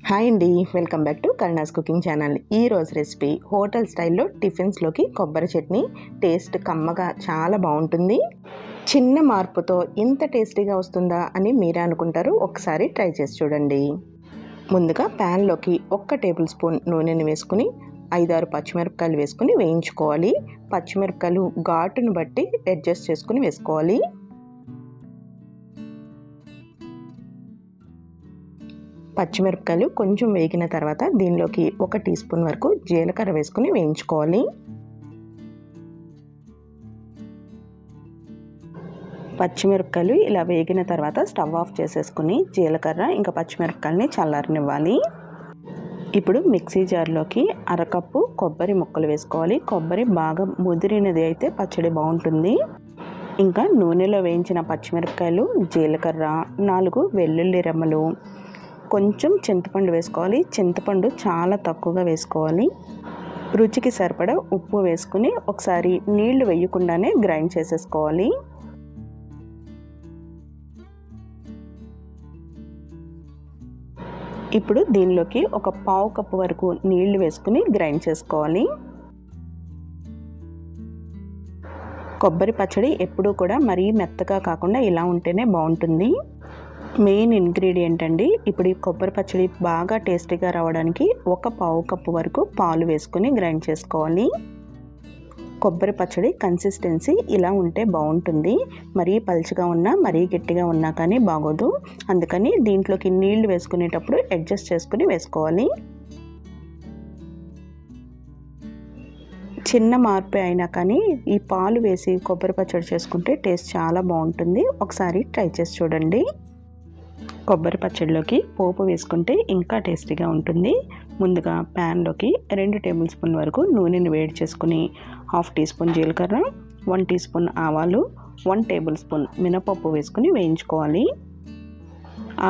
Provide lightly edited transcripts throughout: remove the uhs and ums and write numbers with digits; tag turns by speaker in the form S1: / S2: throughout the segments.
S1: Hi అండి, welcome back to Karuna's cooking channel. ఈరోజు recipe hotel స్టైల్లో టిఫిన్స్లోకి కొబ్బరి చట్నీ. టేస్ట్ కమ్మగా చాలా బాగుంటుంది. చిన్న మార్పుతో ఇంత టేస్టీగా వస్తుందా అని మీరే అనుకుంటారు. ఒకసారి ట్రై చేసి చూడండి. ముందుగా ప్యాన్లోకి 1 టేబుల్ స్పూన్ నూనెని వేసుకుని 5-6 పచ్చిమిరపకాయలు వేసుకుని వేయించుకోవాలి. పచ్చిమిరపకాయలు ఘాటును బట్టి అడ్జస్ట్ చేసుకుని వేసుకోవాలి. పచ్చిమిరపకాయలు కొంచెం వేగిన తర్వాత దీనిలోకి 1 టీ స్పూన్ వరకు జీలకర్ర వేసుకుని వేయించుకోవాలి. పచ్చిమిరపకాయలు ఇలా వేగిన తర్వాత స్టవ్ ఆఫ్ చేసేసుకుని జీలకర్ర ఇంకా పచ్చిమిరపకాయలని చల్లారనివ్వాలి. ఇప్పుడు మిక్సీ జార్లోకి 1/2 కప్పు కొబ్బరి ముక్కలు వేసుకోవాలి. కొబ్బరి బాగా ముదిరినది అయితే పచ్చడి బాగుంటుంది. ఇంకా నూనెలో వేయించిన పచ్చిమిరపకాయలు, జీలకర్ర, 4 వెల్లుల్లి రెమ్మలు, కొంచెం చింతపండు వేసుకోవాలి. చింతపండు చాలా తక్కువగా వేసుకోవాలి. రుచికి సరిపడా ఉప్పు వేసుకుని ఒకసారి నీళ్లు వేయకుండానే గ్రైండ్ చేసేసుకోవాలి. ఇప్పుడు దీనిలోకి 1/4 కప్పు వరకు నీళ్లు వేసుకుని గ్రైండ్ చేసుకోవాలి. కొబ్బరి పచ్చడి ఎప్పుడూ కూడా మరీ మెత్తగా కాకుండా ఇలా ఉంటేనే బాగుంటుంది. మెయిన్ ఇంగ్రీడియంట్ అండి. ఇప్పుడు ఈ కొబ్బరి పచ్చడి బాగా టేస్టీగా రావడానికి 1/4 కప్పు వరకు పాలు వేసుకుని గ్రైండ్ చేసుకోవాలి. కొబ్బరి పచ్చడి కన్సిస్టెన్సీ ఇలా ఉంటే బాగుంటుంది. మరీ పలుచగా ఉన్నా మరీ గట్టిగా ఉన్నా కానీ బాగోదు. అందుకని దీంట్లోకి నీళ్లు వేసుకునేటప్పుడు అడ్జస్ట్ చేసుకుని వేసుకోవాలి. చిన్న మార్పే అయినా కానీ ఈ పాలు వేసి కొబ్బరి పచ్చడి చేసుకుంటే టేస్ట్ చాలా బాగుంటుంది. ఒకసారి ట్రై చేసి చూడండి. కొబ్బరి పచ్చడిలోకి పోపు వేసుకుంటే ఇంకా టేస్టీగా ఉంటుంది. ముందుగా ప్యాన్లోకి 2 టేబుల్ స్పూన్ వరకు నూనెని వేడి చేసుకుని 1/2 టీ స్పూన్ జీలకర్ర, 1 టీ స్పూన్ ఆవాలు, 1 టేబుల్ స్పూన్ మినపప్పు వేసుకుని వేయించుకోవాలి.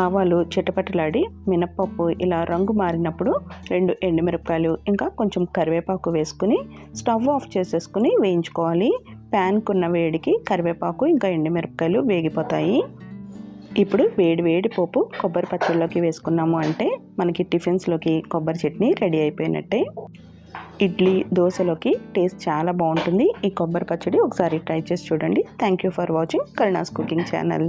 S1: ఆవాలు చిటపటలాడి మినపప్పు ఇలా రంగు మారినప్పుడు 2 ఎండుమిరపకాయలు ఇంకా కొంచెం కరివేపాకు వేసుకుని స్టవ్ ఆఫ్ చేసేసుకుని వేయించుకోవాలి. ప్యాన్కున్న వేడికి కరివేపాకు ఇంకా ఎండుమిరపకాయలు వేగిపోతాయి. ఇప్పుడు వేడి పోపు కొబ్బరి పచ్చడిలోకి వేసుకున్నాము అంటే మనకి టిఫిన్స్లోకి కొబ్బరి చట్నీ రెడీ అయిపోయినట్టే. ఇడ్లీ, దోశలోకి టేస్ట్ చాలా బాగుంటుంది. ఈ కొబ్బరి పచ్చడి ఒకసారి ట్రై చేసి చూడండి. Thank you for watching Karuna's cooking channel.